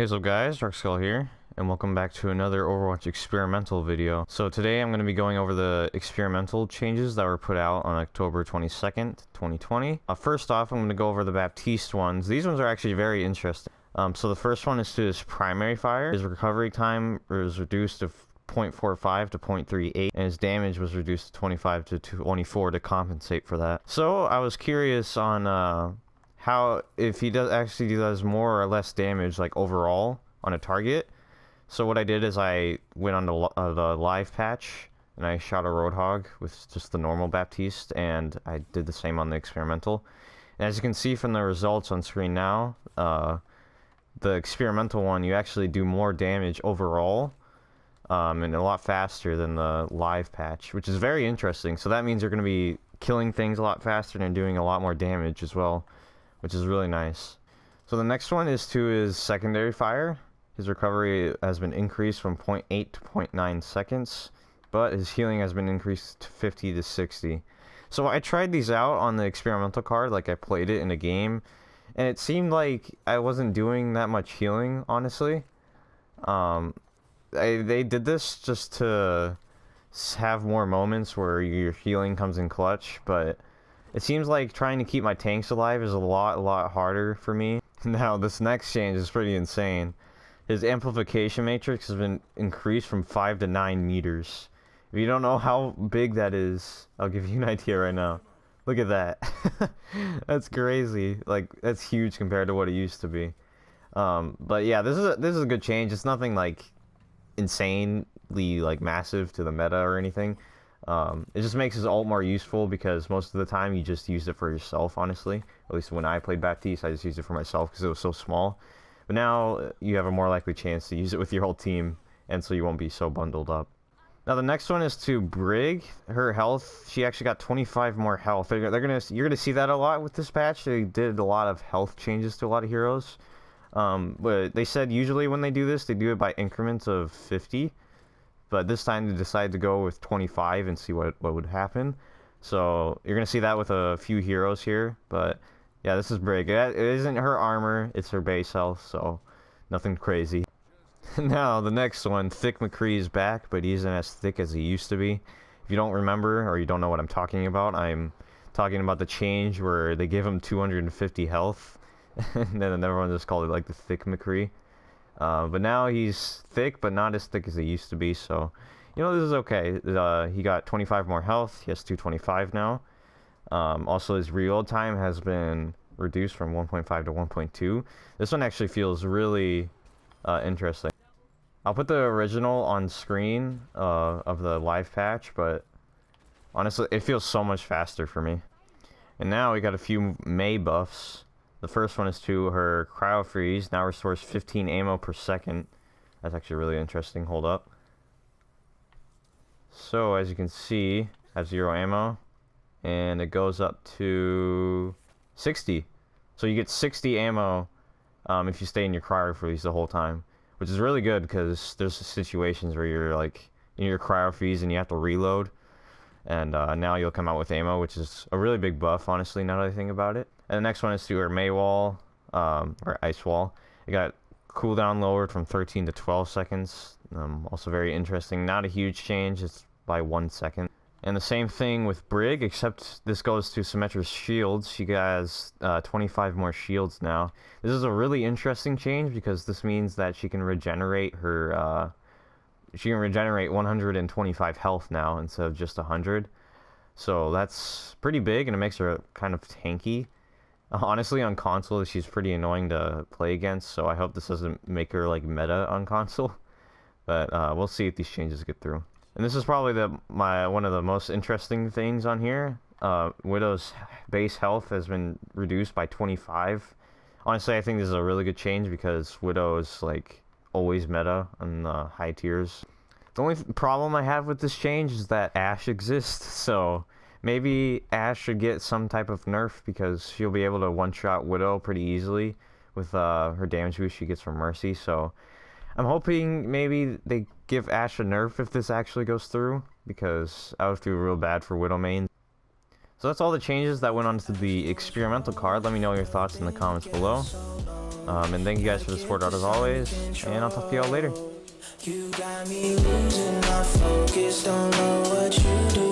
Hey, so guys, Darkskull here, and welcome back to another Overwatch experimental video. So today I'm going to be going over the experimental changes that were put out on October 22nd, 2020. First off, I'm going to go over the Baptiste ones. These ones are actually very interesting. So the first one is to his primary fire. His recovery time was reduced to 0.45 to 0.38, and his damage was reduced to 25 to 24 to compensate for that. So I was curious on how, if he does more or less damage, like overall on a target. So what I did is I went on the live patch and I shot a Roadhog with just the normal Baptiste, and I did the same on the experimental. And as you can see from the results on screen now, the experimental one, you actually do more damage overall, and a lot faster than the live patch, which is very interesting. So that means you're going to be killing things a lot faster and doing a lot more damage as well, which is really nice. So the next one is to his secondary fire. His recovery has been increased from 0.8 to 0.9 seconds, but his healing has been increased to 50 to 60. So I tried these out on the experimental card, like I played it in a game, and it seemed like I wasn't doing that much healing, honestly. They did this just to have more moments where your healing comes in clutch, but it seems like trying to keep my tanks alive is a lot harder for me. Now, this next change is pretty insane. His amplification matrix has been increased from 5 to 9 meters. If you don't know how big that is, I'll give you an idea right now. Look at that. That's crazy. Like, that's huge compared to what it used to be. But yeah, this is a good change. It's nothing like insanely like massive to the meta or anything. It just makes his ult more useful because most of the time you just use it for yourself, honestly. At least when I played Baptiste, I just used it for myself because it was so small. But now you have a more likely chance to use it with your whole team, and so you won't be so bundled up. Now the next one is to Brig. Her health, she actually got 25 more health. You're gonna see that a lot with this patch. They did a lot of health changes to a lot of heroes. But they said usually when they do this, they do it by increments of 50. But this time they decided to go with 25 and see what would happen. So you're going to see that with a few heroes here. But yeah, this is Brig. It isn't her armor, it's her base health, so nothing crazy. Now, the next one, Thick McCree is back, but he isn't as thick as he used to be. If you don't remember, or you don't know what I'm talking about, I'm talking about the change where they give him 250 health. And then everyone just called it like the Thick McCree. But now he's thick, but not as thick as he used to be, so, you know, this is okay. He got 25 more health. He has 225 now. Also, his reload time has been reduced from 1.5 to 1.2. This one actually feels really interesting. I'll put the original on screen of the live patch, but honestly, it feels so much faster for me. And now we got a few Mei buffs. The first one is to her Cryo Freeze, now restores 15 ammo per second. That's actually really interesting. Hold up. So, as you can see, has 0 ammo, and it goes up to 60. So you get 60 ammo if you stay in your Cryo Freeze the whole time, which is really good because there's situations where you're like in your Cryo Freeze and you have to reload, and now you'll come out with ammo, which is a really big buff, honestly, now that I think about it. And the next one is to her Mei Wall, or Ice Wall. It got cooldown lowered from 13 to 12 seconds. Also very interesting. Not a huge change, it's by 1 second. And the same thing with Brig, except this goes to Symmetra's shields. She has 25 more shields now. This is a really interesting change because this means that she can regenerate her... she can regenerate 125 health now instead of just 100. So that's pretty big, and it makes her kind of tanky. Honestly, on console, she's pretty annoying to play against, so I hope this doesn't make her, like, meta on console. But we'll see if these changes get through. And this is probably one of the most interesting things on here. Widow's base health has been reduced by 25. Honestly, I think this is a really good change because Widow is, like, always meta on the high tiers. The only problem I have with this change is that Ashe exists, so maybe Ashe should get some type of nerf because she'll be able to one-shot Widow pretty easily with her damage boost she gets from Mercy. So I'm hoping maybe they give Ashe a nerf if this actually goes through, because I would feel real bad for Widow main. So that's all the changes that went onto the experimental card. Let me know your thoughts in the comments below. And thank you guys for the support as always, and I'll talk to y'all later. You got me losing my focus, don't know what you do.